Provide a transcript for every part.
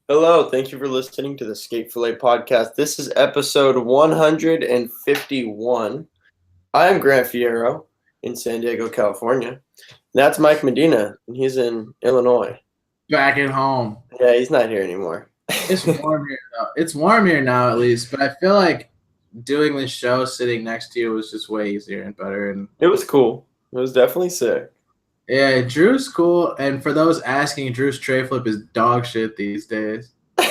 Hello, thank you for listening to the Fillet podcast. This is episode 151. I am Grant Fierro in San Diego, California. That's Mike Medina, and he's in Illinois. Back at home. Yeah, he's not here anymore. It's warm here though. It's warm here now at least, but I feel like doing this show sitting next to you was just way easier and better. And It was cool. It was definitely sick. yeah, Drew's cool. And for those asking, Drew's tray flip is dog shit these days. He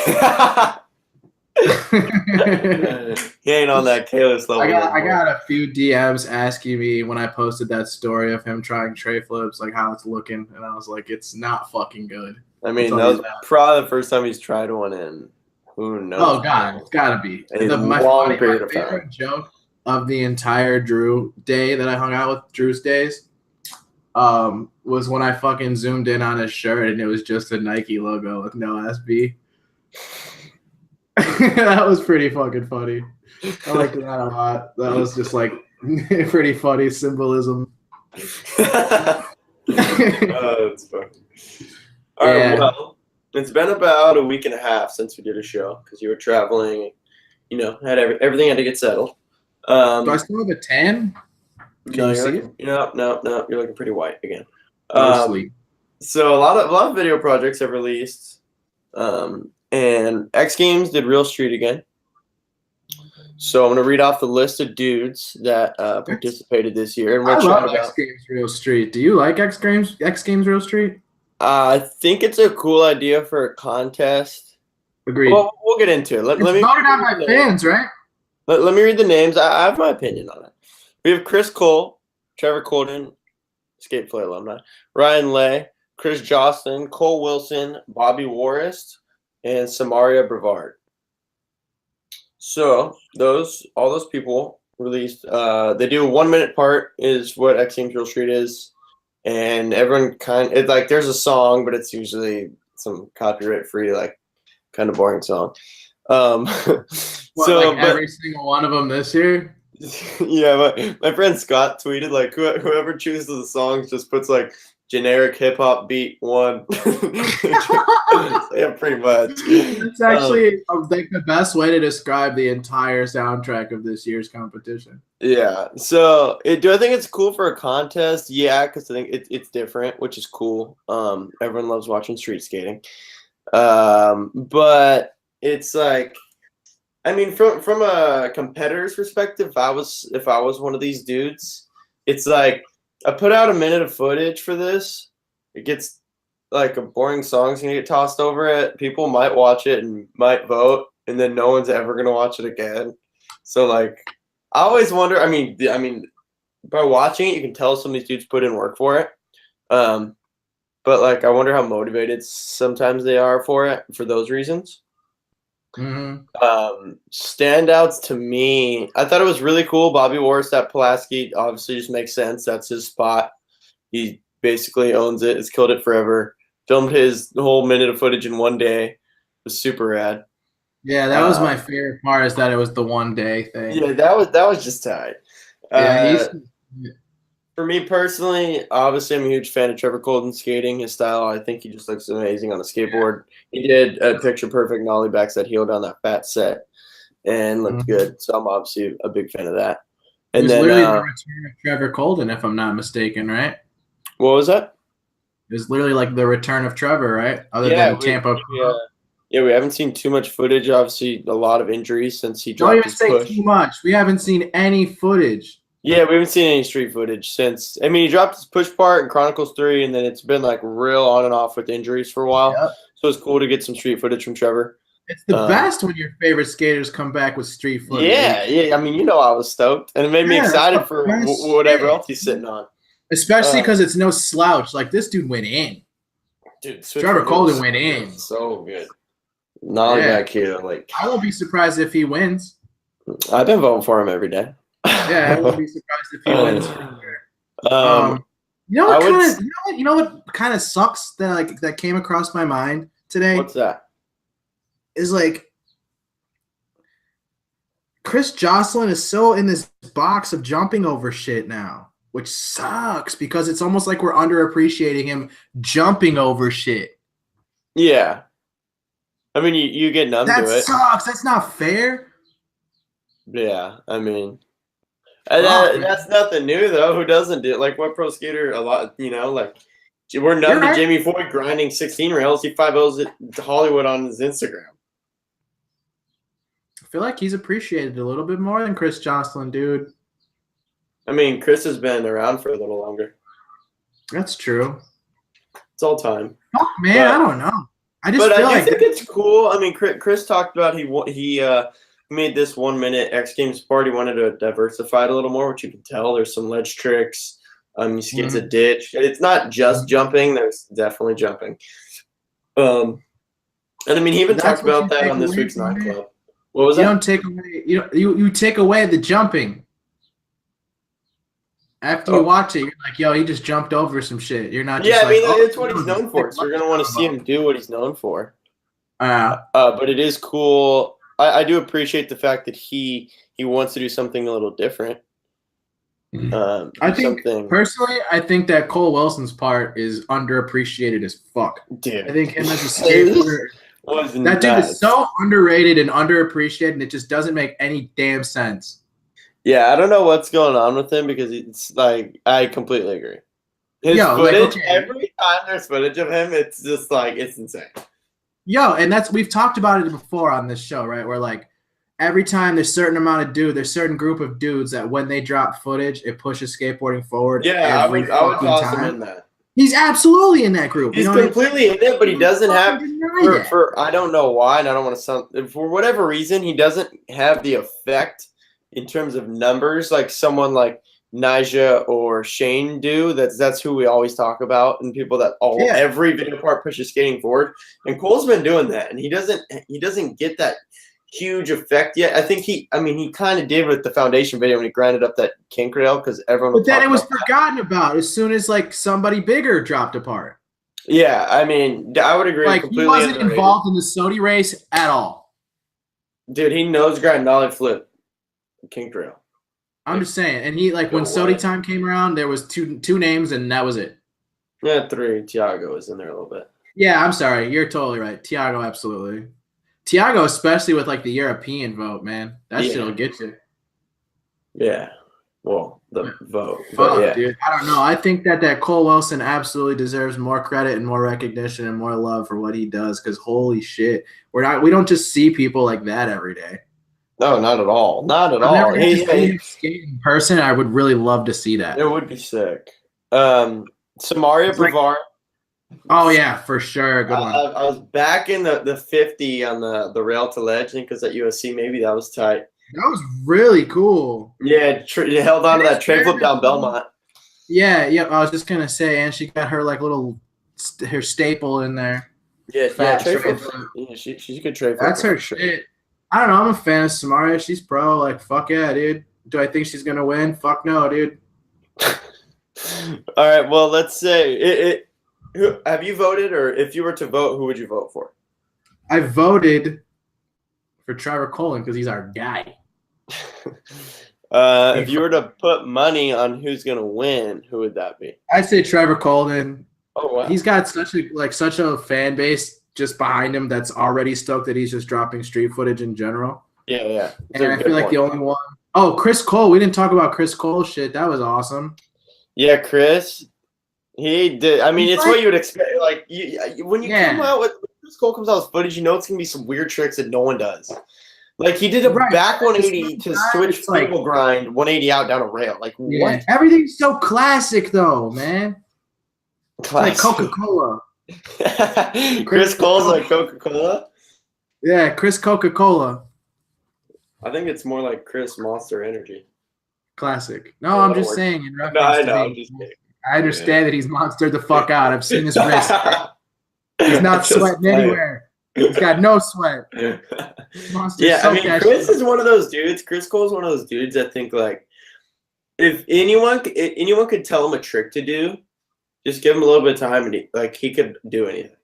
ain't on that Kalis level. I got a few DMs asking me when I posted that story of him trying tray flips, like how it's looking, and I was like, it's not fucking good. I mean, that was probably the first time he's tried one in who knows. Oh God, it's gotta be. My favorite joke of the entire Drew day that I hung out with Drew's days was when I fucking zoomed in on his shirt and it was just a Nike logo with no SB. That was pretty fucking funny. I liked that a lot. That was just like pretty funny symbolism. That's funny. All right, well, it's been about a week and a half since we did a show because you were traveling. You know, had everything had to get settled. Do I still have a tan? No, you're looking pretty white again. So a lot of video projects have released, and X Games did Real Street again. So I'm gonna read off the list of dudes that participated this year. And I love X Games Real Street. Do you like X Games Real Street? I think it's a cool idea for a contest. Agreed. Well, we'll get into it. Let me voted on by fans, right? Let me read the names. I have my opinion on it. We have Chris Cole, Trevor Colden, Escape Play alumni, Ryan Lay, Chris Jocelyn, Cole Wilson, Bobby Warist, and Samaria Brevard. So all those people released. They do a 1 minute part is what X Games Real Street is. And everyone it's like there's a song, but it's usually some copyright free, like kind of boring song. Every single one of them this year? Yeah, but my friend Scott tweeted like whoever chooses the songs just puts like generic hip hop beat one. Yeah, pretty much. It's actually like the best way to describe the entire soundtrack of this year's competition. Yeah. So do I think it's cool for a contest? Yeah, because I think it's different, which is cool. Everyone loves watching street skating. But it's like, I mean, from a competitor's perspective, if I was one of these dudes, it's like I put out a minute of footage for this. It gets like a boring song's gonna get tossed over it. People might watch it and might vote, and then no one's ever gonna watch it again. So like, I always wonder. I mean, by watching it, you can tell some of these dudes put in work for it. But like, I wonder how motivated sometimes they are for those reasons. Mm-hmm. Standouts to me, I thought it was really cool. Bobby Warris at Pulaski obviously just makes sense. That's his spot. He basically owns it. Has killed it forever. Filmed his whole minute of footage in 1 day. It was super rad. Yeah, that was my favorite part. Is that it was the 1 day thing. Yeah, that was just tight. Yeah, for me personally, obviously, I'm a huge fan of Trevor Colden skating. His style, I think he just looks amazing on the skateboard. He did a picture-perfect nollie backside heel down that fat set and looked good. So I'm obviously a big fan of that. And then literally the return of Trevor Colden, if I'm not mistaken, right? What was that? It was literally like the return of Trevor, right? Other than Tampa. Yeah, we haven't seen too much footage. Obviously, a lot of injuries since he dropped his push. Don't even say too much. We haven't seen any footage. Yeah, we haven't seen any street footage since. I mean, he dropped his push part in Chronicles 3, and then it's been like real on and off with injuries for a while. Yep. So it's cool to get some street footage from Trevor. It's the best when your favorite skaters come back with street footage. Yeah. I mean, I was stoked, and it made me excited for whatever else he's sitting on. Especially because it's no slouch. Like, this dude went in. Dude, Trevor Colden went in. So good. Nollie back here. Like, I won't be surprised if he wins. I've been voting for him every day. Yeah, I won't be surprised if he wins. You know what kind of sucks that came across my mind today? What's that? Is like Chris Jocelyn is so in this box of jumping over shit now, which sucks because it's almost like we're underappreciating him jumping over shit. Yeah. I mean, you get numb to it. That sucks. That's not fair. Yeah, I mean, that's nothing new though. Who doesn't do it? Like what pro skater? A lot, like we're numb to Jamie Foy grinding 16 rails. He 5-0s it to Hollywood on his Instagram. I feel like he's appreciated a little bit more than Chris Jocelyn, dude. I mean, Chris has been around for a little longer. That's true. It's all time. Fuck, man, I don't know. I think it's cool. I mean, Chris talked about he made this 1 minute X Games part. He wanted to diversify it a little more, which you can tell. There's some ledge tricks. He skids a ditch. It's not just jumping. There's definitely jumping. And I mean, he even talked about that on this week's Night Club. What was that? You take away the jumping. After you watch it, you're like, yo, he just jumped over some shit. You're not just it's what he's known for. So you're going to want to see him do what he's known for. But it is cool. I do appreciate the fact that he wants to do something a little different. Personally, I think that Cole Wilson's part is underappreciated as fuck. Dude. I think him as a skateboarder, that dude is so underrated and underappreciated, and it just doesn't make any damn sense. Yeah, I don't know what's going on with him because it's like I completely agree. His footage, every time there's footage of him, it's just like it's insane. Yo, and we've talked about it before on this show, right? Where like every time there's certain amount of there's certain group of dudes that when they drop footage, it pushes skateboarding forward. Yeah, I would toss him in that. He's absolutely in that group. He's completely in it, but he doesn't have for I don't know why, and I don't want to sound for whatever reason, he doesn't have the effect in terms of numbers like someone like Najera or Shane do. That's who we always talk about, and people that every video part pushes skating forward. And Cole's been doing that, and he doesn't get that huge effect yet. I think he kind of did with the foundation video when he grinded up that kink rail because everyone. But then it was forgotten about as soon as like somebody bigger dropped apart. Yeah, I mean, I would agree. Like he wasn't involved in the Sodi race at all. Dude, he knows grind nollie flip kink rail. I'm just saying, and he when Sodi time came around, there was two names, and that was it. Yeah, 3. Tiago was in there a little bit. Yeah, I'm sorry, you're totally right. Tiago, absolutely. Tiago, especially with like the European vote, man, that shit'll get you. Yeah, well, the vote. Fuck, dude, I don't know. I think that Cole Wilson absolutely deserves more credit and more recognition and more love for what he does. Because holy shit, we don't just see people like that every day. No, not at all. Not at all. Never seen him skate in person. I would really love to see that. It would be sick. Samaria Brevard. Oh yeah, for sure. Good one. I was back in the 50 on the rail to ledge. I think because at USC maybe that was tight. That was really cool. Yeah, you held on to that tray flip down Belmont. Yeah. I was just gonna say, and she got her like little her staple in there. Yeah, tray flip. Yeah, she's a good tray flip. That's her shit. I don't know. I'm a fan of Samaria. She's pro. Like, fuck yeah, dude. Do I think she's going to win? Fuck no, dude. All right. Well, let's say have you voted, or if you were to vote, who would you vote for? I voted for Trevor Colin because he's our guy. If you were to put money on who's going to win, who would that be? I'd say Trevor Colin. Oh, wow. He's got such a fan base just behind him that's already stoked that he's just dropping street footage in general. Yeah. And I feel like the only one. Oh, Chris Cole. We didn't talk about Chris Cole shit. That was awesome. Yeah, Chris. He did. I mean, it's what you would expect. Like when you come out with Chris Cole comes out with footage, you know it's gonna be some weird tricks that no one does. Like he did a back 180 to switch stable grind 180 out down a rail. Like what? Everything's so classic though, man. Classic. Like Coca-Cola. Chris Cole's like Coca-Cola? Yeah, Chris Coca-Cola. I think it's more like Chris Monster Energy. Classic. No, I'm just saying. In reference I know. I'm just kidding. I understand that he's monstered the fuck out. I've seen his wrist. He's not sweating anywhere. He's got no sweat. I mean, Chris is one of those dudes. Chris Cole's one of those dudes I think like if anyone could tell him a trick to do, just give him a little bit of time, and he could do anything.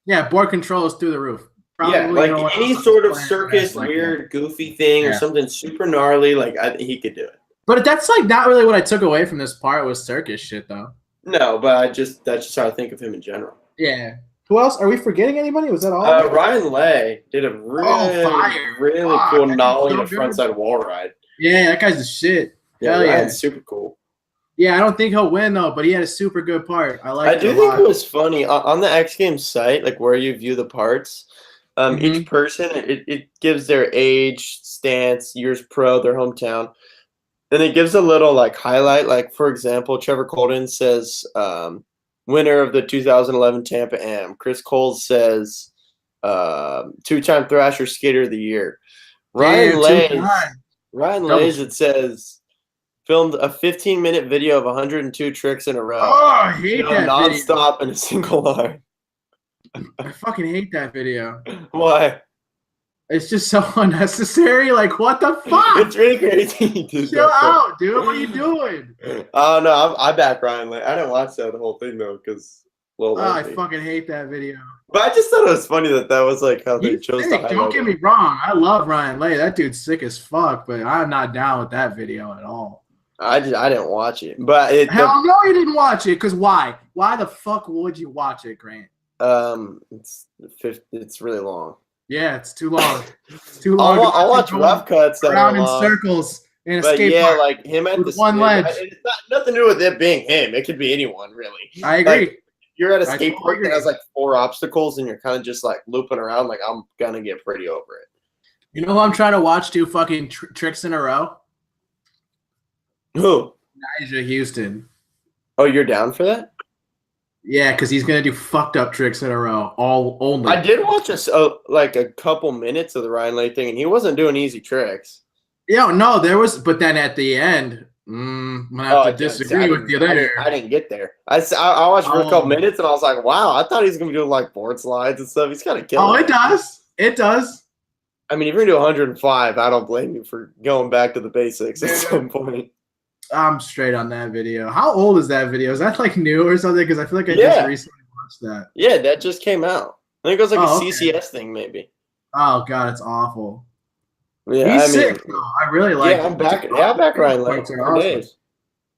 Yeah, board control is through the roof. Probably, like any sort of circus, weird, goofy thing or something super gnarly, he could do it. But that's like not really what I took away from this part was circus shit, though. No, but that's just how I think of him in general. Yeah. Who else? Are we forgetting anybody? Was that all? Ryan Lay did a really cool nollie to frontside wall ride. Yeah, that guy's the shit. Yeah, Hell Ryan's super cool. Yeah, I don't think he'll win though, but he had a super good part. I do think it was funny on the X Games site, like where you view the parts. Each person it gives their age, stance, years pro, their hometown. Then it gives a little like highlight. Like for example, Trevor Colton says winner of the 2011 Tampa Am. Chris Cole says two-time Thrasher Skater of the Year. Ryan Lays, it says filmed a 15-minute video of 102 tricks in a row. Oh, I hate that nonstop in a single line. I fucking hate that video. Why? It's just so unnecessary. Like, what the fuck? It's really crazy. Chill out, dude. What are you doing? Oh, no. I back Ryan Lay. I didn't watch the whole thing, though, because... I fucking hate that video. But I just thought it was funny that was like how they chose to highlight. Don't get me wrong. I love Ryan Lay. That dude's sick as fuck, but I'm not down with that video at all. I didn't watch it. But Hell no, you didn't watch it. Because why? Why the fuck would you watch it, Grant? It's really long. Yeah, it's too long. It's too long. I'll watch rough cuts that around are in long. Circles in a but skate yeah, park like him at the one ledge. It's nothing to do with it being him. It could be anyone, really. I agree. Like, you're at a skate park that has like 4 obstacles, and you're kind of just like looping around. Like I'm gonna get pretty over it. You know who I'm trying to watch do fucking tricks in a row? Who? Najera Houston. Oh, you're down for that? Yeah, because he's gonna do fucked up tricks in a row. Only. I did watch a couple minutes of the Ryan Lay thing, and he wasn't doing easy tricks. Yeah, no, there was, but then at the end, I'm gonna have to disagree with you there. I didn't get there. I watched for a couple minutes, and I was like, wow, I thought he was gonna be doing like board slides and stuff. He's kind of killing. Oh, it does. It does. I mean, if you're gonna do 105, I don't blame you for going back to the basics at some point. I'm straight on that video. How old is that video? Is that like new or something? Because I feel like I just recently watched that. Yeah, that just came out. I think it was like a CCS thing, maybe. Oh god, it's awful. Yeah, he's sick though. I really like. Yeah, I'm back. Yeah, I back Ryan Lay for days.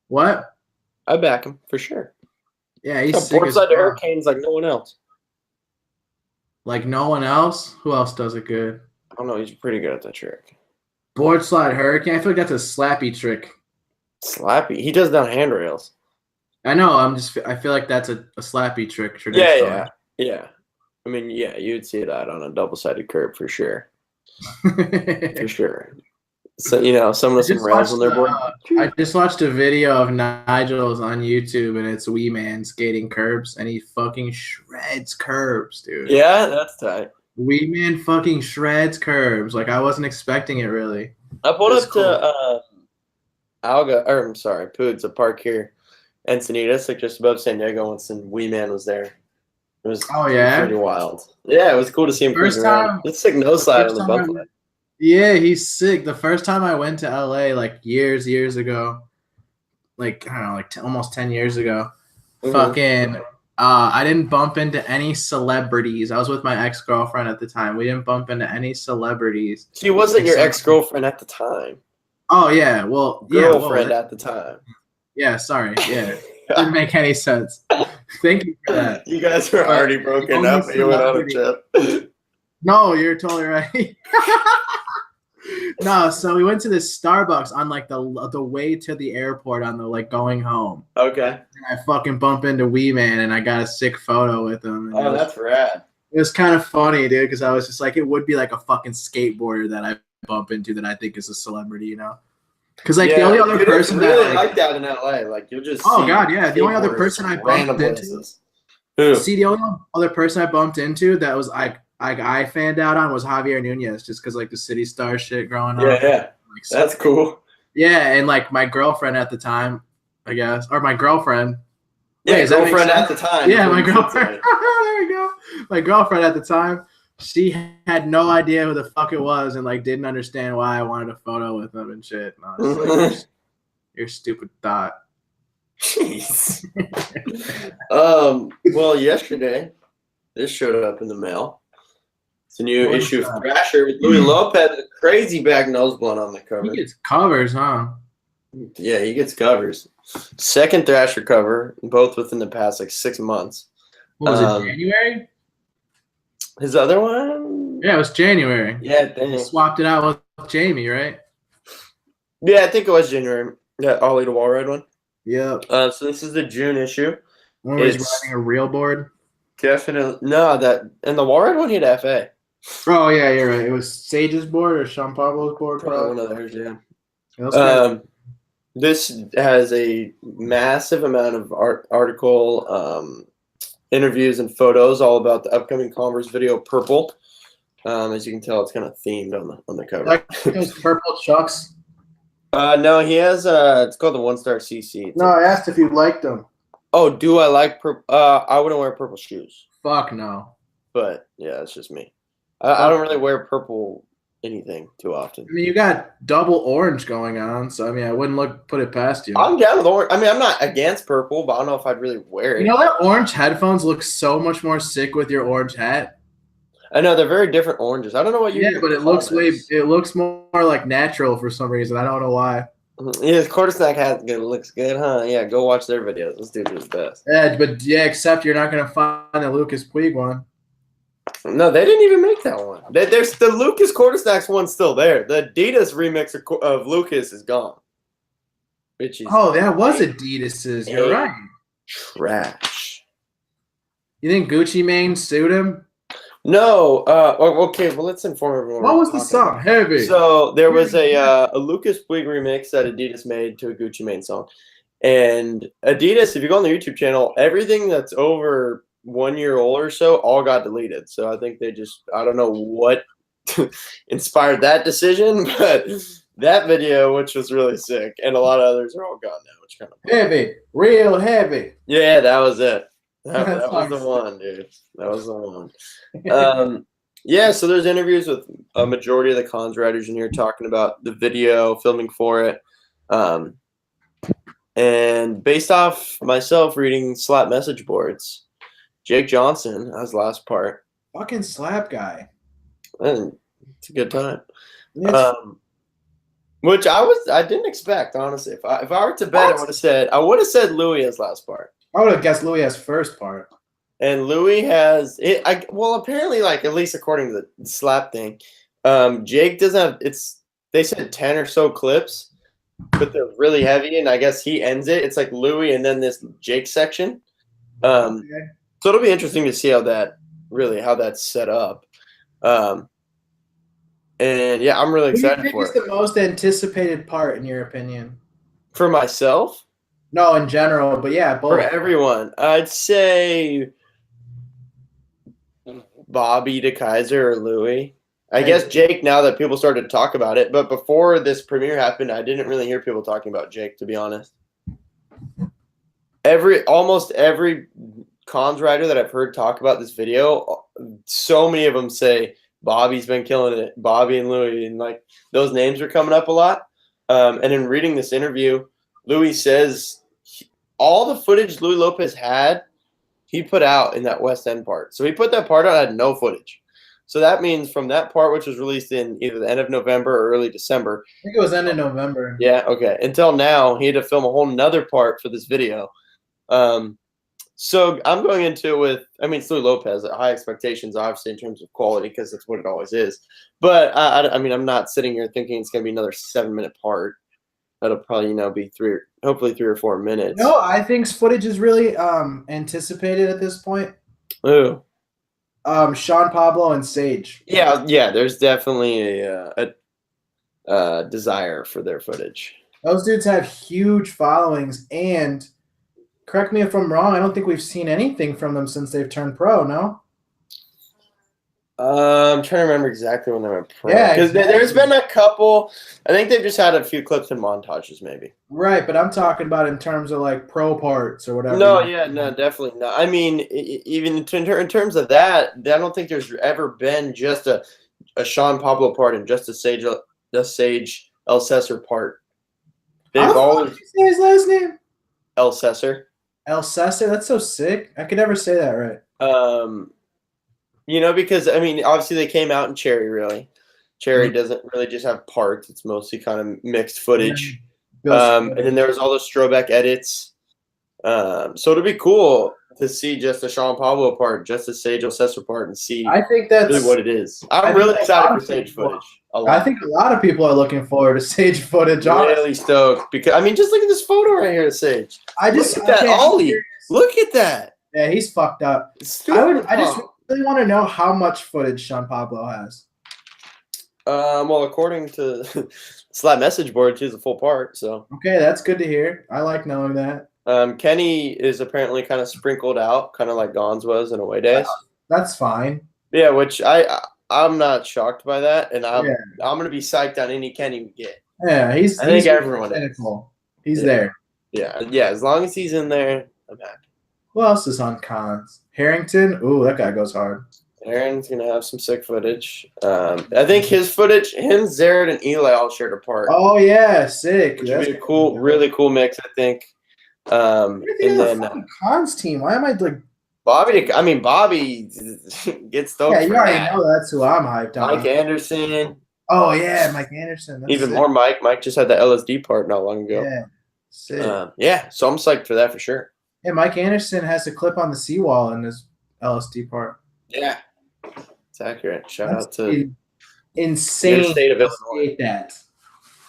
What? I back him for sure. Yeah, he's sick. Board slide to hurricanes like no one else. Like no one else? Who else does it good? I don't know. He's pretty good at that trick. Board slide hurricane. I feel like that's a slappy trick. Slappy. He does down handrails. I know. I feel like that's a slappy trick. Yeah. I mean, yeah, you'd see that on a double-sided curb for sure. For sure. So someone with some rails on their board. I just watched a video of Nigel's on YouTube, and it's Wee Man skating curbs, and he fucking shreds curbs, dude. Yeah, that's tight. Wee Man fucking shreds curbs. Like I wasn't expecting it really. I pulled up to Poods, a park here, Encinitas, like just above San Diego once, and Wee Man was there. It was pretty wild. Yeah, it was cool to see him cruising around. It's sick nose slide on the bump line. Yeah, he's sick. The first time I went to LA, like years ago, like I don't know, like almost 10 years ago, fucking, I didn't bump into any celebrities. I was with my ex-girlfriend at the time. We didn't bump into any celebrities. She wasn't your ex-girlfriend at the time. Oh yeah, well, girlfriend at the time. Yeah, sorry. Yeah, didn't make any sense. Thank you for that. You guys were already broken up. You went on a trip. No, you're totally right. No, so we went to this Starbucks on like the way to the airport on the like going home. Okay. And I fucking bump into Wee Man and I got a sick photo with him. Oh, that's rad. It was kind of funny, dude, because I was just like, it would be like a fucking skateboarder that I bump into that I think is a celebrity, Because like the only other person really like that in LA, like you'll just. Oh god, yeah. The only other person I bumped into. Who? See, the only other person I bumped into that was I fanned out on was Javier Nunez, just because like the City Star shit growing up. Yeah, like, that's cool. Yeah, and like my girlfriend at the time, I guess, or my girlfriend. Yeah, girlfriend at the time. Yeah, my girlfriend. There we go. My girlfriend at the time, she had no idea who the fuck it was, and like didn't understand why I wanted a photo with him and shit. And I was like, your stupid thought. Jeez. Well, yesterday, this showed up in the mail. It's a new issue of Thrasher with Louis Lopez, a crazy back nose blunt on the cover. He gets covers, huh? Yeah, he gets covers. Second Thrasher cover, both within the past like 6 months. What was it, January? His other one? Yeah, it was January. Yeah, He swapped it out with Jamie, right? Yeah, I think it was January. Yeah, Ollie the Wall Ride one. Yep. So this is the June issue. When he's riding a real board. Definitely no. That and the Wall Ride one he had FA. Oh yeah, you're right. It was Sage's board or Sean Pablo's board. Probably one of theirs. Yeah. This has a massive amount of article, interviews, and photos all about the upcoming Converse video Purple. As you can tell, it's kind of themed on the cover. Like those purple chucks. No, he has. It's called the One Star CC. No, I asked if you liked them. Oh, do I like purple? I wouldn't wear purple shoes. Fuck no. But yeah, it's just me. I don't really wear purple anything too often. I mean, you got double orange going on, so I mean, I wouldn't put it past you. I'm down with orange. I mean, I'm not against purple, but I don't know if I'd really wear it. You know that orange headphones look so much more sick with your orange hat. I know they're very different oranges. I don't know what you. Yeah, but it looks more like natural for some reason. I don't know why. Yeah, the quarter snack hat looks good, huh? Yeah, go watch their videos. This dude is the best. Yeah, but yeah, except you're not gonna find the Lucas Puig one. No, they didn't even make that one. There's the Lucas quarter snacks one's still there. The Adidas remix of Lucas is gone. Which is that was Adidas's. You're right. Trash. You think Gucci Mane sued him? No. Okay. Well, let's inform everyone. What was the song? Heavy. So there was a Lucas Puig remix that Adidas made to a Gucci Mane song, and Adidas, if you go on the YouTube channel, everything that's over 1 year old or so all got deleted. So I think I don't know what inspired that decision, but that video, which was really sick, and a lot of others are all gone now, which kind of heavy, real heavy. Yeah, that was it. That was the one, dude. That was the one. Yeah, so there's interviews with a majority of the cons writers in here talking about the video, filming for it. And based off myself reading slap message boards, Jake Johnson, that was the last part. Fucking slap guy. And it's a good time. Which I didn't expect, honestly. If I were to bet, I would have said Louis as last part. I would have guessed Louis as first part. And Louis has it. Well, apparently, like at least according to the slap thing, Jake doesn't have. They said 10 or so clips, but they're really heavy, and I guess he ends it. It's like Louis and then this Jake section. So it'll be interesting to see how that's set up. And yeah, I'm really excited for it. What's the most anticipated part in your opinion? For myself? No, in general, but yeah, both. For everyone, I'd say Bobby DeKaiser or Louis. I guess Jake, now that people started to talk about it, but before this premiere happened, I didn't really hear people talking about Jake, to be honest. Almost every cons writer that I've heard talk about this video, so many of them say Bobby's been killing it, Bobby and Louis, and like those names are coming up a lot. And in reading this interview, Louis says all the footage Louis Lopez had, he put out in that West End part. So he put that part out, had no footage. So that means from that part, which was released in either the end of November or early December. I think it was end of November. Yeah, okay. Until now, he had to film a whole nother part for this video. So I'm going into it with, it's Louis Lopez, high expectations, obviously, in terms of quality, because that's what it always is. But, I'm not sitting here thinking it's going to be another 7-minute part. That'll probably, be hopefully 3 or 4 minutes. No, I think footage is really anticipated at this point. Ooh. Sean Pablo and Sage. Yeah. There's definitely a desire for their footage. Those dudes have huge followings, and correct me if I'm wrong, I don't think we've seen anything from them since they've turned pro. No. I'm trying to remember exactly when they went pro. Yeah, because there's been a couple. I think they've just had a few clips and montages, maybe. Right, but I'm talking about in terms of like pro parts or whatever. No, definitely not. Even in terms of that, I don't think there's ever been just a Sean Pablo part and just a Sage El Cesar part. They've always. Did you say his last name? El Cesar. El Cesar. That's so sick. I could never say that right. Because obviously they came out in Cherry. Really, Cherry doesn't really just have parts; it's mostly kind of mixed footage. And then there was all those Strobeck edits. So it'll be cool. to see just a Sean Pablo part, just a Sage Ocesa part, and see I think that's really what it is. I'm really excited for Sage footage. I think a lot of people are looking forward to Sage footage. Really stoked because I mean, just look at this photo right here, Sage. Look at that Ollie. Look at that. Yeah, he's fucked up. I just really want to know how much footage Sean Pablo has. Well, according to Slap message board, he's a full part. So okay, that's good to hear. I like knowing that. Kenny is apparently kind of sprinkled out, kind of like Gons was in away days. That's fine. Yeah, which I'm not shocked by that, and I'm gonna be psyched on any Kenny we get. Yeah, I think everyone is. He's there. Yeah. As long as he's in there, I'm happy. Who else is on cons? Harrington. Ooh, that guy goes hard. Aaron's gonna have some sick footage. I think his footage, him, Zared, and Eli all shared a part. Oh yeah, sick. Which would be a cool, really cool mix, I think. And then cons team. Why am I like Bobby gets stoked. Yeah, you already know that's who I'm hyped on. Mike Anderson. Oh yeah, Mike Anderson. That's even sick. More Mike. Mike just had the LSD part not long ago. Yeah. Sick. So I'm psyched for that for sure. Yeah, Mike Anderson has a clip on the seawall in his LSD part. Yeah. It's accurate. Shout out to insane state of Illinois. That.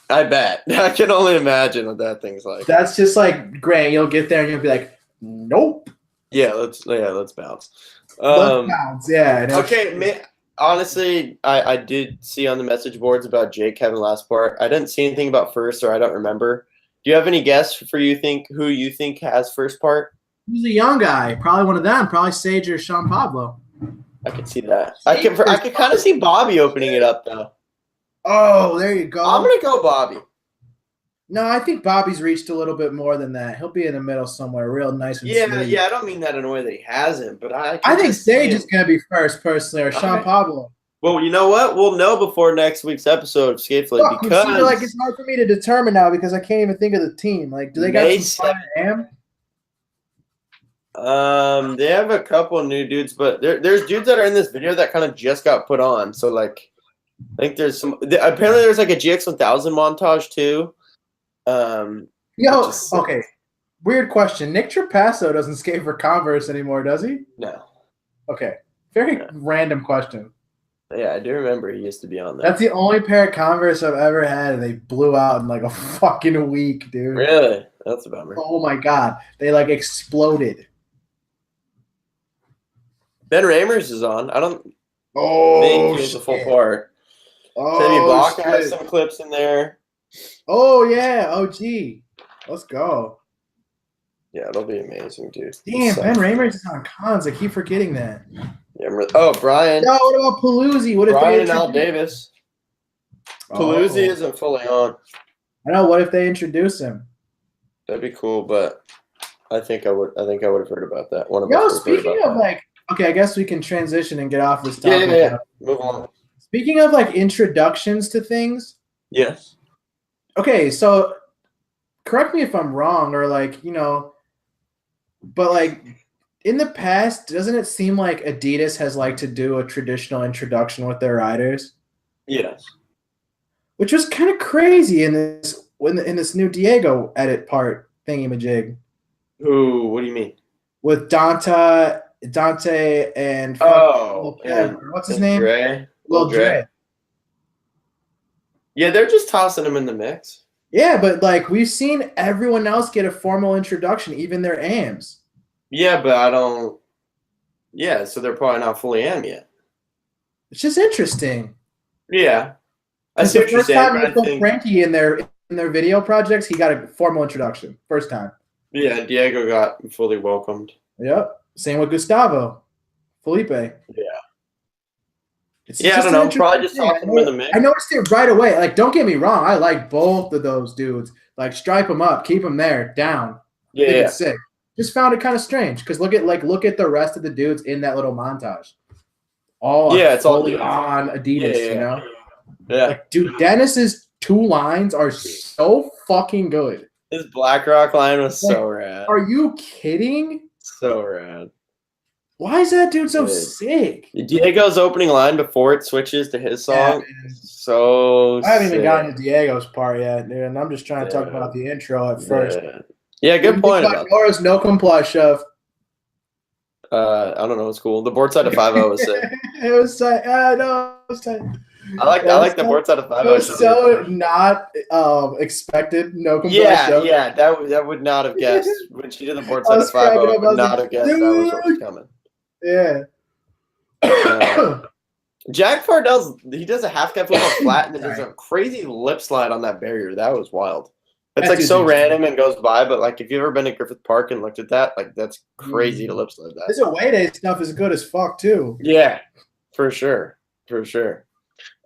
I bet. I can only imagine what that thing's like. That's just like Grant. You'll get there and you'll be like, nope. Yeah, let's bounce. Let's bounce. Yeah. Okay, honestly, I did see on the message boards about Jake having last part. I didn't see anything about first, or I don't remember. Do you have any guess for who you think has first part? Who's a young guy? Probably one of them. Probably Sage or Sean Pablo. I could see that. I could kind of see Bobby opening it up though. Oh, there you go. I'm gonna go Bobby. No, I think Bobby's reached a little bit more than that. He'll be in the middle somewhere, real nice and smooth. Yeah. I don't mean that in a way that he hasn't, but I think Sage is gonna be first, personally, or Sean Pablo. Well, you know what? We'll know before next week's episode of Skate Fillet because like it's hard for me to determine now because I can't even think of the team. Like, do they got some am? They have a couple of new dudes, but there's dudes that are in this video that kind of just got put on. So like, I think there's some. Apparently, there's like a GX1000 montage too. Okay. Weird question. Nick Trapasso doesn't skate for Converse anymore, does he? No. Okay. Very random question. Yeah, I do remember he used to be on there. That's the only pair of Converse I've ever had, and they blew out in like a fucking week, dude. Really? That's a bummer. Oh my god, they like exploded. Ben Ramers is on. I don't think he's a full part. Sammy Bach has some clips in there. Oh yeah, OG. Let's go. Yeah, it'll be amazing, dude. Damn, Ben Ramers is on cons. I keep forgetting that. Yeah, Brian. No, what about Paluzzi? What if Brian and Al Davis? Paluzzi isn't fully on. I know. What if they introduce him? That'd be cool, but I think I would have heard about that. Speaking of okay, I guess we can transition and get off this topic. Yeah. Move on. Speaking of like introductions to things. Yes. Okay, so correct me if I'm wrong, or but like in the past, doesn't it seem like Adidas has liked to do a traditional introduction with their riders? Yes. Which was kind of crazy in this new Diego edit part thingy-majig. Ooh, what do you mean? With Dante and what's his name? Dre. Lil Dre. Yeah, they're just tossing him in the mix. Yeah, but like we've seen everyone else get a formal introduction, even their AMs. Yeah, but I don't. Yeah, so they're probably not fully AM yet. It's just interesting. Yeah, I see what you're saying. The first time Frankie in their video projects, he got a formal introduction. First time. Yeah, Diego got fully welcomed. Yep. Same with Gustavo, Felipe. Yeah. I don't know. Probably just talking them in the mix. I noticed it right away. Like, don't get me wrong. I like both of those dudes. Like, stripe them up, keep them there, down. Yeah, It's sick. Just found it kind of strange because look at the rest of the dudes in that little montage. It's all on Adidas, you know. Yeah. Like, dude, Dennis's 2 lines are so fucking good. His BlackRock line was so rad. Are you kidding? So rad. Why is that dude so sick? Diego's opening line before it switches to his song. I haven't even gotten to Diego's part yet, dude. And I'm just trying to talk about the intro at first. Yeah, good point about that. No complaint, Chef. I don't know. It's cool. The board side of 5-0 is sick. It was tight. No, it was tight. I like the board side of 5-0. It was so not expected. No complaints. Yeah. That would not have guessed when she did the board side of 5-0. I would not have guessed that was what was coming. Yeah. Jack Fardell, he does a half cab flip flat and then does a crazy lip slide on that barrier. That was wild. It's like so random and goes by, but like if you've ever been to Griffith Park and looked at that, like that's crazy to lip slide that. This away day stuff is good as fuck too. Yeah, for sure.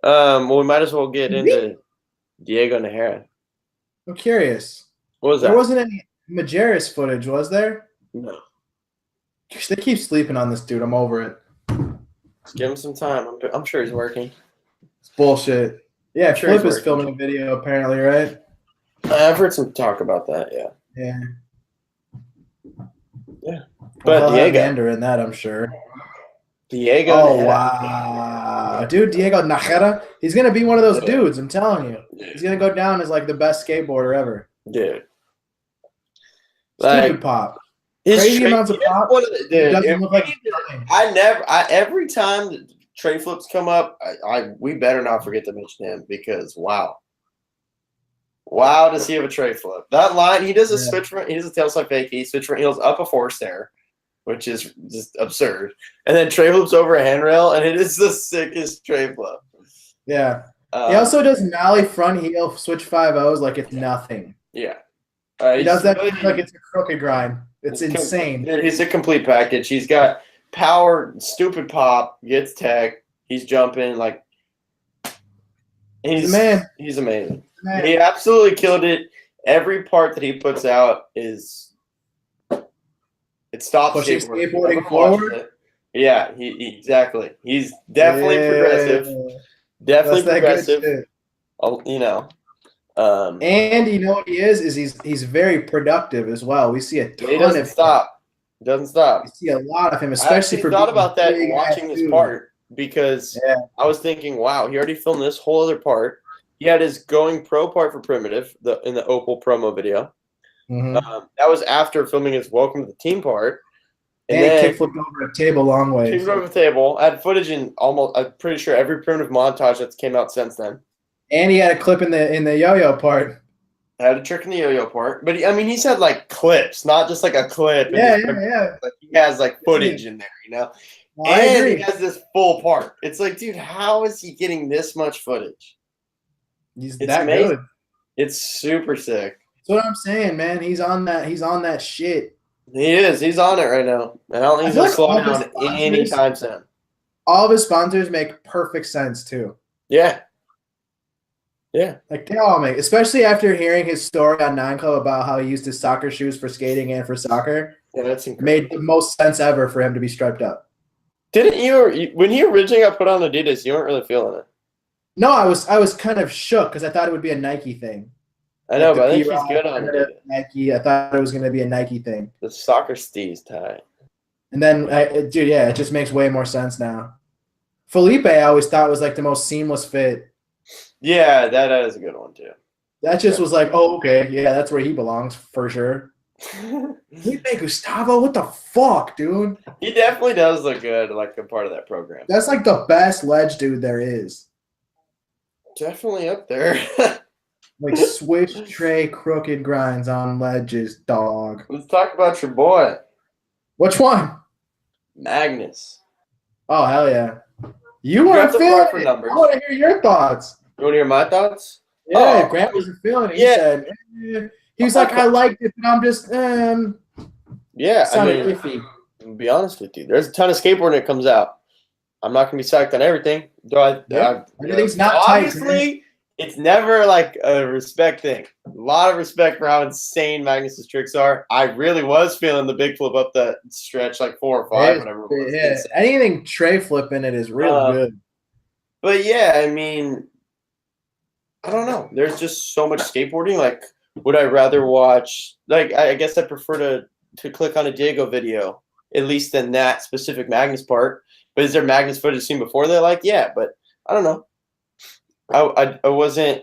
Well, we might as well get into Diego Najera. I'm curious. What was that? There wasn't any Najeras footage, was there? No. They keep sleeping on this dude. I'm over it. Just give him some time. I'm sure he's working. It's bullshit. Yeah, sure Flip is filming a video apparently, right? I've heard some talk about that. Yeah. But Well, Diego in that, I'm sure. Diego. Oh Najera. wow, dude, Diego Najera. He's gonna be one of those dudes. I'm telling you, he's gonna go down as like the best skateboarder ever. Dude. Stupid pop. Crazy amounts of pop. It doesn't look like every time the tray flips come up, we better not forget to mention him because wow, does he have a tray flip? That line, he does a switch front, he does a tail slide fake, he switch front heels up a forced air, which is just absurd, and then tray flips over a handrail, and it is the sickest tray flip. Yeah, he also does nollie front heel switch 5-0s like it's nothing. Yeah, he does that like it's a crooked grind. It's insane. He's a complete package. He's got power, stupid pop, gets tech. He's jumping like. He's a man. He's amazing. He absolutely killed it. Every part that he puts out is. It stops skateboarding forward. Yeah, exactly. He's definitely progressive. Definitely progressive. You know. And you know what he is he's very productive as well. We see a ton he doesn't of stop. Doesn't stop. We see a lot of him, especially I for thought about that watching this part because I was thinking, wow, he already filmed this whole other part. He had his going pro part for Primitive in the Opal promo video. Mm-hmm. That was after filming his Welcome to the Team part. And then kickflipped over a table long way. Kickflipped over a table. I had footage in almost, I'm pretty sure every Primitive montage that's came out since then. And he had a clip in the yo-yo part. I had a trick in the yo-yo part, but he's had like clips, not just like a clip. Yeah. Like, he has like footage in there, you know. Well, and he has this full part. It's like, dude, how is he getting this much footage? It's that amazing. Good. It's super sick. That's what I'm saying, man. He's on that shit. He is. He's on it right now. I don't think he's gonna slow down anytime soon. All of his sponsors make perfect sense too. Yeah. Yeah. Like they all make, especially after hearing his story on 9 Club about how he used his soccer shoes for skating and for soccer. Yeah, that's incredible. Made the most sense ever for him to be striped up. Didn't you, when he originally got put on Adidas, you weren't really feeling it? No, I was kind of shook because I thought it would be a Nike thing. I know, but I think he's good on Adidas. Nike. I thought it was going to be a Nike thing. The soccer steez tight. And then, dude, yeah, it just makes way more sense now. Felipe, I always thought was like the most seamless fit. Yeah, that is a good one too. That just was like, oh, okay, yeah, that's where he belongs for sure. Felipe Gustavo, what the fuck, dude? He definitely does look good, like a part of that program. That's like the best ledge dude there is. Definitely up there. Like switch tray crooked grinds on ledges, dog. Let's talk about your boy. Which one? Magnus. Oh, hell yeah. You want to feel it. I want to hear your thoughts. You want to hear my thoughts? Yeah, Grant wasn't feeling it. He said, he was like, I liked it, but I'm just, yeah, iffy. To be honest with you, there's a ton of skateboarding that comes out. I'm not going to be psyched on everything. Everything's not obviously, tight. It's never like a respect thing. A lot of respect for how insane Magnus's tricks are. I really was feeling the big flip up that stretch, like 4 or 5, whatever it was. Yeah, anything tray flip in it is real good. But yeah, I mean, I don't know. There's just so much skateboarding. Like, would I rather watch? Like, I guess I prefer to click on a Diego video, at least than that specific Magnus part. But is there Magnus footage seen before that? Like, yeah, but I don't know. I wasn't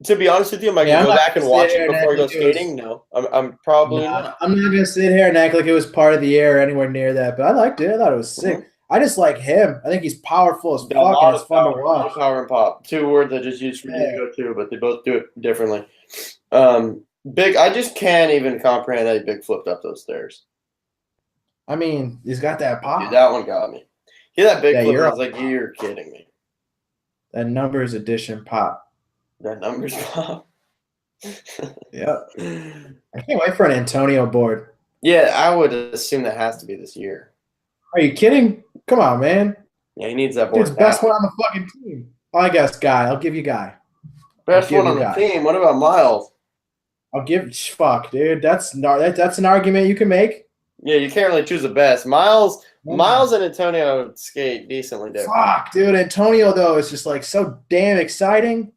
To be honest with you, am I gonna go back and watch it before I go skating? No, I'm probably not. I'm not gonna sit here and act like it was part of the year or anywhere near that. But I liked it. I thought it was sick. Mm-hmm. I just like him. I think he's powerful as fuck and it's fun to watch. Power and pop. Two words I just used for Diego too, but they both do it differently. Big. I just can't even comprehend that Big flipped up those stairs. I mean, he's got that pop. Dude, that one got me. Yeah, that Big flip. I was like, you're kidding me. That numbers edition pop. That numbers pop. Yeah. I can't wait for an Antonio board. Yeah, I would assume that has to be this year. Are you kidding? Come on, man. Yeah, he needs that board. Dude's best one on the fucking team. I guess Guy. I'll give you Guy. Best one on the team. What about Miles? I'll give fuck, dude. That's an argument you can make. Yeah, you can't really choose the best. Miles and Antonio skate decently different. Fuck, dude. Antonio though is just like so damn exciting.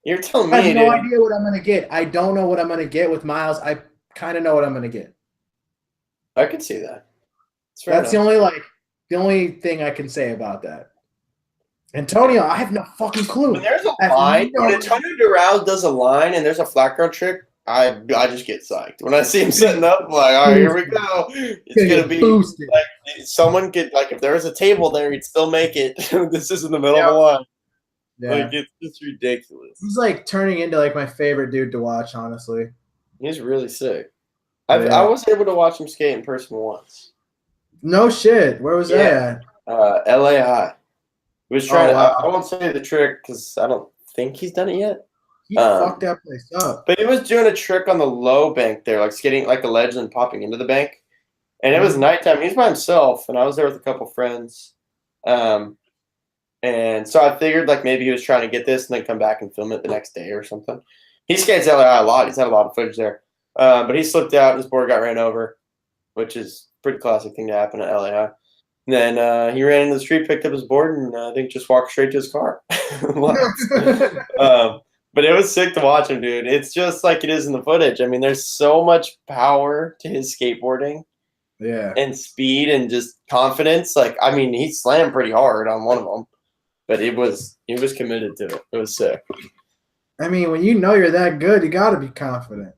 You're telling me, I have no idea what I'm gonna get. I don't know what I'm gonna get with Miles. I kind of know what I'm gonna get. I can see that. That's the only thing I can say about that. Antonio, I have no fucking clue. When there's a line, when Antonio Doral does a line and there's a flat girl trick, I just get psyched. When I see him setting up, I'm like, all right, here we go. It's gonna be boosted. Like someone could if there was a table there, he'd still make it. This is in the middle of the line. Yeah. Like it's just ridiculous. He's like turning into like my favorite dude to watch, honestly. He's really sick. I was able to watch him skate in person once. No shit. Where was that at? LA. He was trying to. I won't say the trick because I don't think he's done it yet. He fucked that place up. But he was doing a trick on the low bank there, like skating like a ledge and popping into the bank. And it was nighttime. He was by himself, and I was there with a couple friends. And so I figured like maybe he was trying to get this and then come back and film it the next day or something. He skates LA a lot. He's had a lot of footage there. But he slipped out and his board got ran over, which is a pretty classic thing to happen at LA. And then he ran into the street, picked up his board, and I think just walked straight to his car. But it was sick to watch him, dude. It's just like it is in the footage. I mean, there's so much power to his skateboarding. Yeah. And speed and just confidence. Like, I mean, he slammed pretty hard on one of them. But he was committed to it. It was sick. I mean, when you know you're that good, you got to be confident.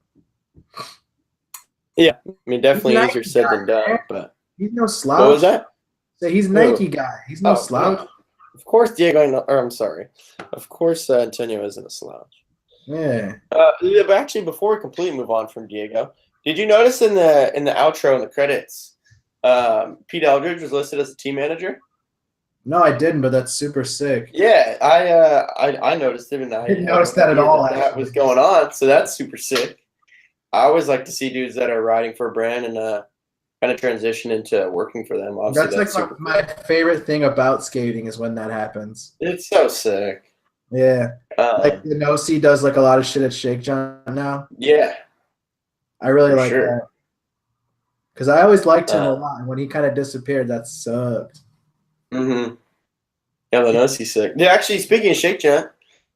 Yeah. I mean, definitely easier said than done. But he's no slouch. What was that? So he's Nike guy. He's no slouch. No. Of course, I'm sorry. Of course, Antonio isn't a slouch. Yeah. But actually, before we completely move on from Diego, did you notice in the outro in the credits, Pete Eldridge was listed as a team manager? No, I didn't, but that's super sick. Yeah, I noticed it, and I didn't notice that at all. That was going on, so that's super sick. I always like to see dudes that are riding for a brand and kind of transition into working for them. Obviously, that's like my favorite thing about skating is when that happens. It's so sick. Yeah, like the Nossi does like a lot of shit at Shake Jump now. Yeah, I really like that because I always liked him a lot, and when he kind of disappeared, that sucked. Mm-hmm. Yeah, the Nossi's sick. Yeah, actually, speaking of Shake Jump,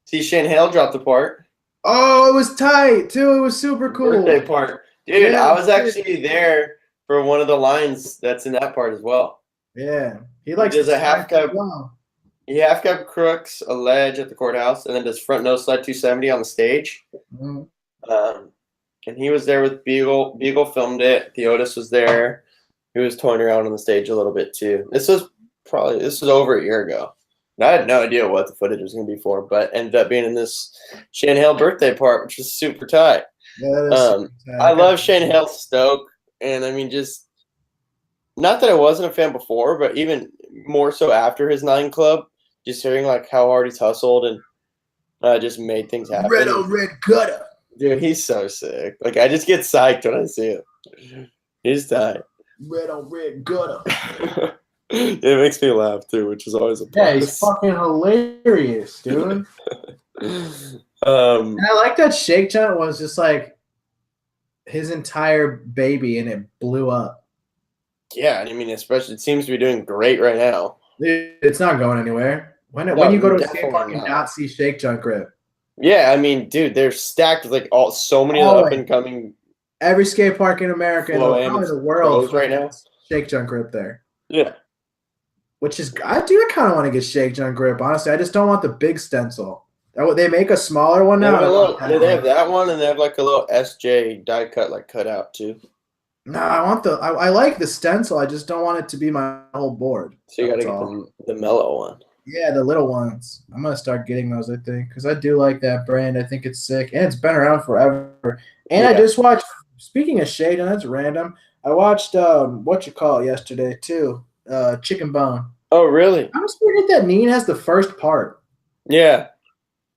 see Shane Hale dropped the part. Oh, it was tight too. It was super cool. Birthday part, dude. Yeah, I was actually there for one of the lines that's in that part as well. Yeah, he likes. There's a half cab. He half cab crooks a ledge at the courthouse, and then does front nose slide 270 on the stage. Mm-hmm. And he was there with Beagle. Beagle filmed it. Theodis was there. He was toying around on the stage a little bit too. This was over a year ago. And I had no idea what the footage was going to be for, but ended up being in this Shane Hale birthday part, which was super tight. Yeah, I love Shane Hale's stoke, and I mean, just not that I wasn't a fan before, but even more so after his 9 Club, just hearing like how hard he's hustled and just made things happen. Red on red gutter. Dude, he's so sick. Like I just get psyched when I see him. He's tight. Red on red gutter. It makes me laugh too, which is always a plus. Yeah, he's fucking hilarious, dude. And I like that Shake Jump was just like his entire baby, and it blew up. Yeah, I mean, especially it seems to be doing great right now. Dude, it's not going anywhere. When you go to a skate park and not see Shake Jump grip. Yeah, I mean, dude, they're stacked with like so many of the up and coming. Every skate park in America and probably the world right now. Shake Jump grip there. Yeah. Which is, I kind of want to get Shake Jump grip. Honestly, I just don't want the big stencil. Oh, they make a smaller one They now. have that one, and they have like a little SJ die cut like cut out too. No, I like the stencil. I just don't want it to be my whole board. So you got to get the mellow one. Yeah, the little ones. I'm gonna start getting those, I think, because I do like that brand. I think it's sick, and it's been around forever. And I just watched. Speaking of shade, and that's random. I watched yesterday too. Chicken Bone. Oh, really? I always forget that Neen has the first part. Yeah.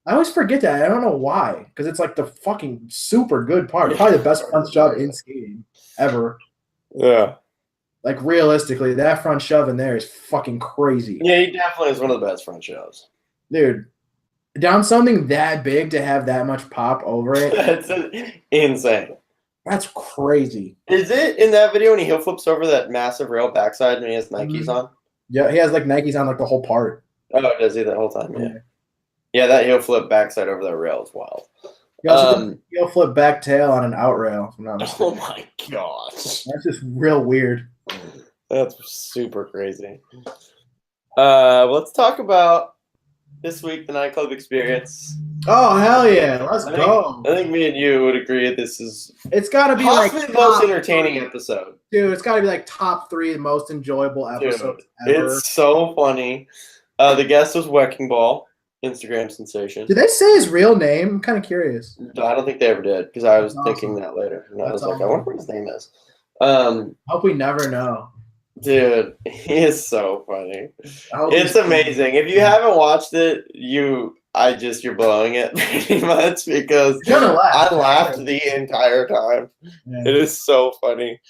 I always forget that. I don't know why, because it's like the fucking super good part. Probably the best front shove in skating ever. Yeah. Like realistically, that front shove in there is fucking crazy. Yeah, he definitely is one of the best front shoves. Dude, down something that big to have that much pop over it. That's insane. That's crazy. Is it in that video when he heel flips over that massive rail backside and he has Nikes on? Yeah, he has like Nikes on like the whole part. Oh, does he the whole time? Yeah. Yeah, that heel flip backside over that rail is wild. He also did heel flip back tail on an out rail. Oh my gosh. That's just real weird. That's super crazy. Let's talk about this week, the nightclub experience. Oh, hell yeah. Let's go. I think me and you would agree it's got to be possibly like the most entertaining episode. Dude, it's got to be like top 3 most enjoyable episodes ever. It's so funny. The guest was Wrecking Ball, Instagram sensation. Did they say his real name? I'm kind of curious. I don't think they ever did because I was thinking that later. And I was like, I wonder what his name is. Hope we never know. Dude, he is so funny. It's amazing. If you haven't watched it, you're blowing it pretty much because I laughed the entire time. Yeah. It is so funny.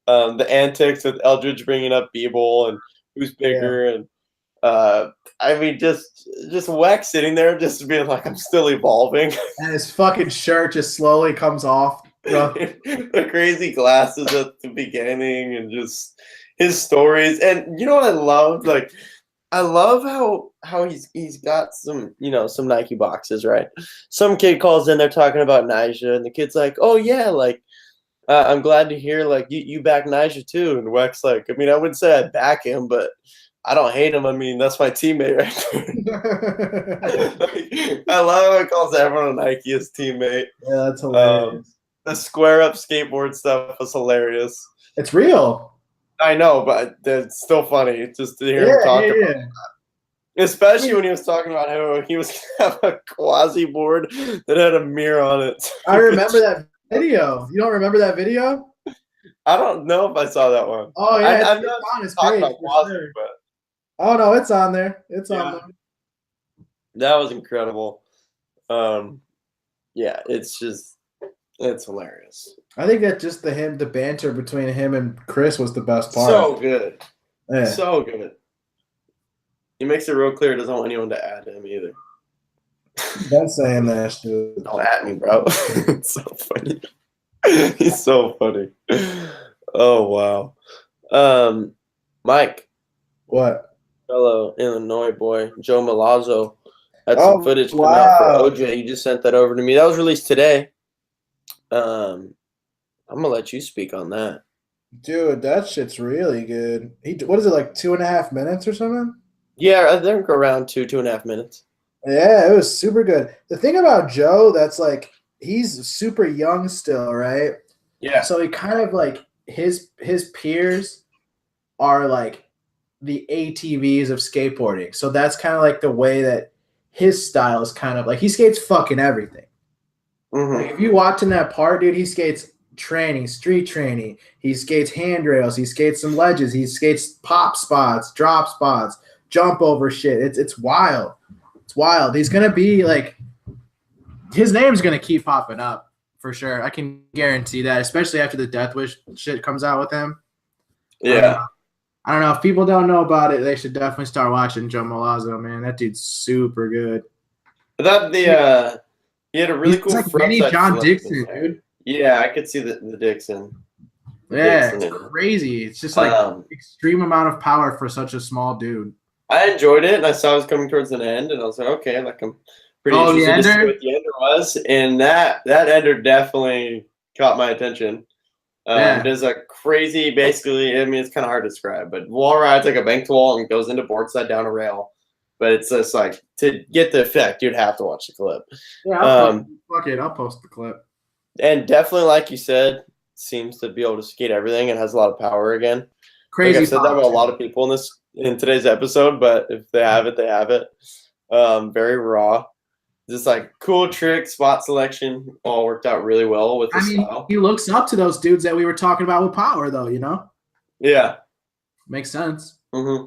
The antics with Eldridge bringing up B-Bowl and who's bigger and I mean, just Weck sitting there, just being like, I'm still evolving. And his fucking shirt just slowly comes off. The crazy glasses at the beginning and just his stories. And you know what I love? Like, I love how he's got some, some Nike boxes, right? Some kid calls in, they're talking about Najera, and the kid's like, oh, yeah, like, I'm glad to hear, like, you back Najera too. And Weck's like, I mean, I wouldn't say I back him, but I don't hate him. I mean, that's my teammate right there. I love how he calls everyone on Nike his teammate. Yeah, that's hilarious. The square up skateboard stuff was hilarious. It's real. I know, but it's still funny just to hear him talk about that. Especially when he was talking about how he was going to have a quasi board that had a mirror on it. I remember that video. You don't remember that video? I don't know if I saw that one. Oh, yeah. I'm not on his page. About quasi, sure. Oh, no, it's on there. It's on there. That was incredible. Yeah, it's hilarious. I think that just the banter between him and Chris was the best part. So good. Yeah. So good. He makes it real clear he doesn't want anyone to add to him either. Don't saying that shit. Don't at me, bro. It's so funny. He's so funny. Oh, wow. Mike. What? Fellow Illinois boy, Joe Milazzo, had some footage coming out for OJ. You just sent that over to me. That was released today. I'm going to let you speak on that. Dude, that shit's really good. What is it, like 2.5 minutes or something? Yeah, I think around 2.5 minutes. Yeah, it was super good. The thing about Joe, that's like, he's super young still, right? Yeah. So he kind of like, his peers are like the ATVs of skateboarding. So that's kind of like the way that his style is kind of like, he skates fucking everything. Mm-hmm. Like if you watch in that part, dude, he skates training, street training. He skates handrails. He skates some ledges. He skates pop spots, drop spots, jump over shit. It's wild. It's wild. He's going to be like, his name's going to keep popping up for sure. I can guarantee that, especially after the Death Wish shit comes out with him. Yeah. I don't know. If people don't know about it, they should definitely start watching Joe Milazzo, man. That dude's super good. He had a really cool like mini John Dixon, dude. Yeah, I could see the Dixon. Yeah, it's crazy. It's just like extreme amount of power for such a small dude. I enjoyed it, and I saw it was coming towards an end, and I was like, okay, like I'm pretty interested to see what the ender was, and that ender definitely caught my attention. There's a crazy, basically, I mean, it's kind of hard to describe, but wall rides like a banked wall and goes into board side down a rail. but it's just like to get the effect, you'd have to watch the clip. Yeah, I'll post the clip. And definitely, like you said, seems to be able to skate everything and has a lot of power again. Crazy. Like I've said that about a lot of people in today's episode, but if they have it, they have it. Very raw. Just like cool trick, spot selection, all worked out really well with the style. He looks up to those dudes that we were talking about with power, though. Yeah, makes sense. Mm-hmm.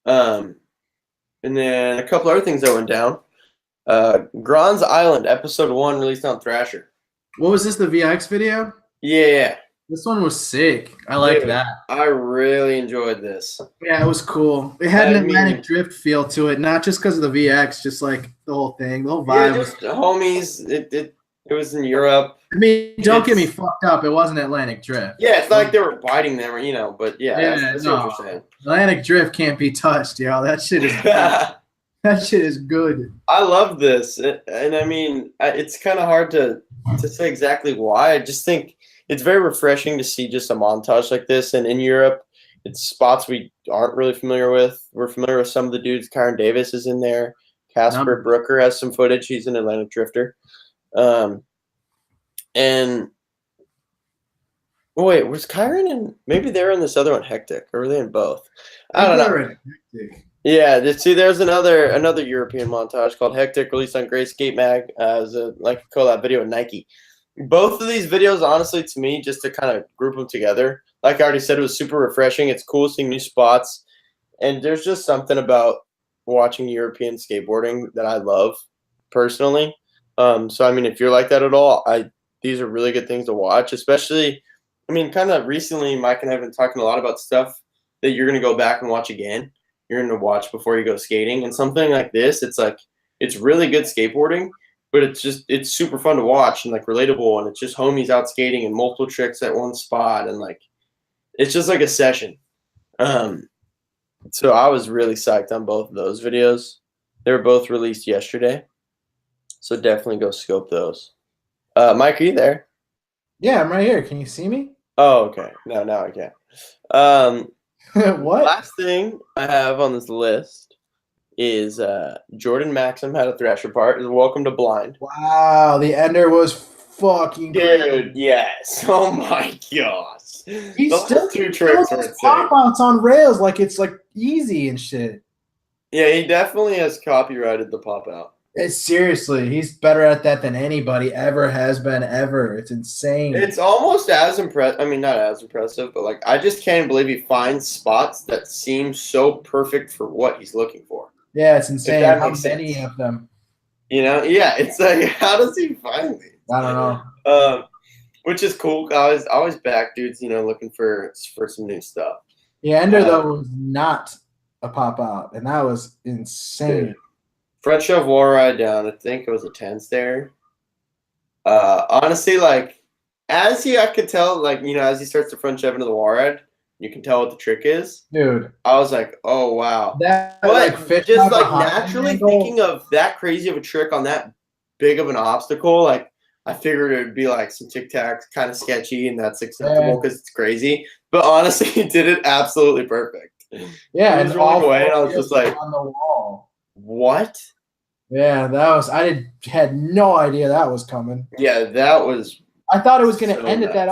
And then a couple other things that went down. Gron's Island, episode 1, released on Thrasher. What was this? The VX video? Yeah. This one was sick. I like that. I really enjoyed this. Yeah, it was cool. It had an Atlantic Drift feel to it, not just because of the VX, just like the whole thing, the whole vibe. Yeah, just homies. It was in Europe. I mean, don't get me fucked up. It wasn't Atlantic Drift. Yeah, it's not like they were biting them, but yeah, that's what you're saying. Atlantic Drift can't be touched, yo. That shit is good. That shit is good. I love this, and I mean, it's kind of hard to say exactly why. I just think it's very refreshing to see just a montage like this, and in Europe, it's spots we aren't really familiar with. We're familiar with some of the dudes. Kyron Davis is in there. Casper Brooker has some footage. He's an Atlantic Drifter. And wait, was Kyron in? Maybe they're in this other one, Hectic, or were they in both? I don't know. Yeah, see, there's another European montage called Hectic, released on Great Skate Mag as a collab video with Nike. Both of these videos, honestly, to me, just to kind of group them together, like I already said, it was super refreshing. It's cool seeing new spots, and there's just something about watching European skateboarding that I love personally. So I mean, if you're like that at all, these are really good things to watch. Especially, I mean, kind of recently, Mike and I have been talking a lot about stuff that you're gonna go back and watch again. You're gonna watch before you go skating, and something like this, it's really good skateboarding. But it's super fun to watch and relatable, and it's just homies out skating and multiple tricks at one spot, and it's just like a session. So I was really psyched on both of those videos. They were both released yesterday, so definitely go scope those. Mike, are you there? Yeah, I'm right here. Can you see me? Oh, okay. No, now I can. What? Last thing I have on this list is Jordan Maxim had a Thrasher part. Welcome to Blind. Wow, the ender was fucking dude. Yes. Oh my gosh. He's still two tricks pop outs on rails it's easy and shit. Yeah, he definitely has copyrighted the pop out. Seriously, he's better at that than anybody ever has been ever. It's insane. It's almost as impressive. I mean, not as impressive, but I just can't believe he finds spots that seem so perfect for what he's looking for. Yeah, it's insane. How many of them? Yeah, it's how does he find these? I don't know. Which is cool. I always back dudes, looking for some new stuff. Yeah, Ender though was not a pop out, and that was insane. Dude. Front shove wall ride down. I think it was a 10 stair. Honestly, I could tell, as he starts to front shove into the wall ride, you can tell what the trick is. Dude. I was like, oh, wow. That, but just naturally thinking of that crazy of a trick on that big of an obstacle, I figured it would be some tic tac kind of sketchy, and that's acceptable because it's crazy. But honestly, he did it absolutely perfect. Yeah. He was rolling away, and I was just on the wall. What? Yeah, I had no idea that was coming. Yeah, that was. I thought it was going to end at that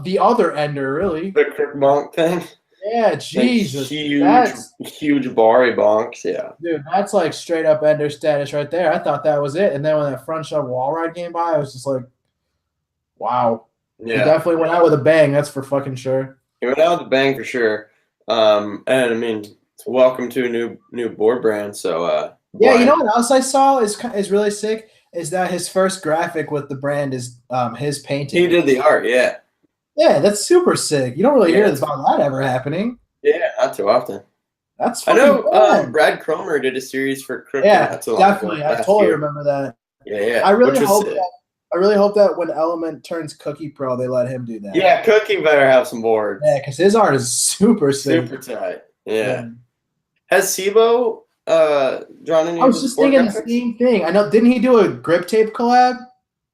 the other ender, really. The Kirk bonk thing. Yeah, Jesus. Huge Bari bonks, yeah. Dude, that's straight up ender status right there. I thought that was it. And then when that front shove wall ride came by, I was just like, wow. Yeah. He definitely went out with a bang, that's for fucking sure. He went out with a bang for sure. And I mean, welcome to a new board brand. So yeah, you know what else I saw is really sick? Is that his first graphic with the brand is his painting. He did the art, yeah. Yeah, that's super sick. You don't really hear about that ever happening. Yeah, not too often. That's I know Brad Cromer did a series for Crooked. Yeah, definitely. I totally remember that. Yeah. I really hope that when Element turns Cookie Pro, they let him do that. Yeah, Cookie better have some boards. Yeah, because his art is super sick. Super tight. Yeah. Has Sibo drawn any? I was just thinking the same thing. I know. Didn't he do a grip tape collab?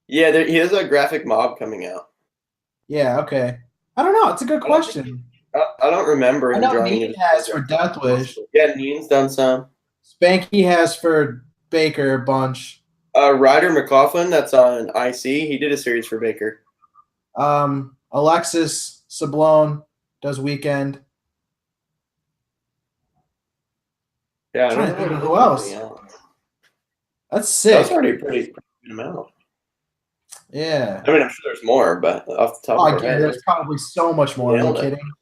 Yeah, he has a graphic mob coming out. Yeah. Okay. I don't know. It's a good question. I don't remember I him know joining. Neen has for Death Wish. Yeah, Neen's done some. Spanky has for Baker a bunch. Ryder McLaughlin, that's on IC. He did a series for Baker. Alexis Sablone does Weekend. Yeah, I Trying don't to think know of who else. That's sick. That's already a pretty good amount. Yeah. I mean, I'm sure there's more, but off the top of our head, there's probably so much more. Are you kidding?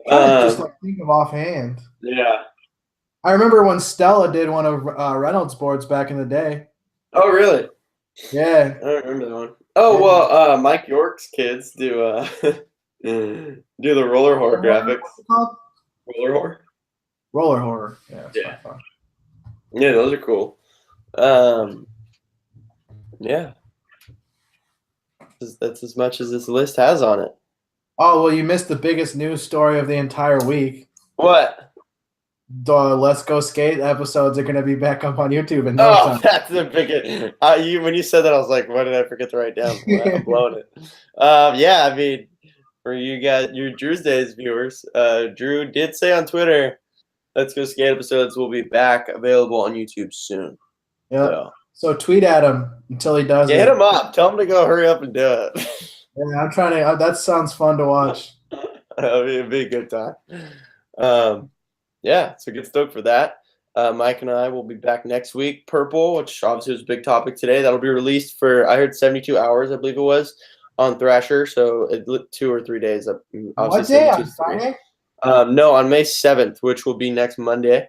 Just like think of offhand. Yeah. I remember when Stella did one of Reynolds' boards back in the day. Oh, really? Yeah. I don't remember that one. Oh, well, Mike York's kids do do the roller horror graphics. What's it called? Roller horror? Roller horror. Yeah. Yeah. Yeah, those are cool. Yeah. That's as much as this list has on it. Oh, well, you missed the biggest news story of the entire week. What? The Let's Go Skate episodes are going to be back up on YouTube in no time. That's the biggest. When you said that, I was like, "What did I forget to write down?" I'm blowing it. Yeah, I mean, for you guys, your Drew's Days viewers, Drew did say on Twitter, "Let's Go Skate episodes will be back available on YouTube soon." Yeah. So tweet at him until he does it. Hit him up. Tell him to go hurry up and do it. Yeah, I'm trying to. That sounds fun to watch. It'd be a good time. Yeah, so get stoked for that. Mike and I will be back next week. Purple, which obviously was a big topic today, that'll be released for, I heard 72 hours, I believe it was, on Thrasher. So 2 or 3 days. What day? On Friday? No, on May 7th, which will be next Monday.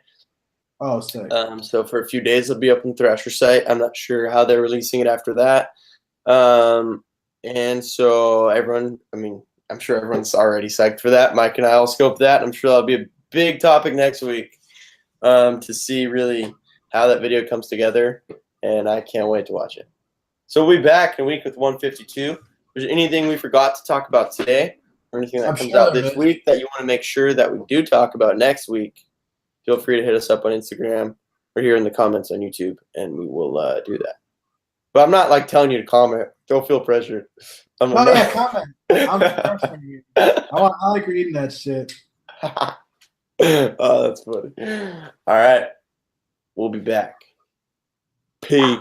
Oh, sick. So for a few days, it'll be up on the Thrasher site. I'm not sure how they're releasing it after that. And so everyone, I mean, I'm sure everyone's already psyched for that. Mike and I will scope that. I'm sure that'll be a big topic next week to see really how that video comes together, and I can't wait to watch it. So we'll be back in a week with 152. Is there anything we forgot to talk about today or anything that comes out this week that you want to make sure that we do talk about next week? Feel free to hit us up on Instagram or here in the comments on YouTube, and we will do that. But I'm not like telling you to comment. Don't feel pressured. Comment. I'm pressuring you. I like reading that shit. Oh, that's funny. All right. We'll be back. Peace.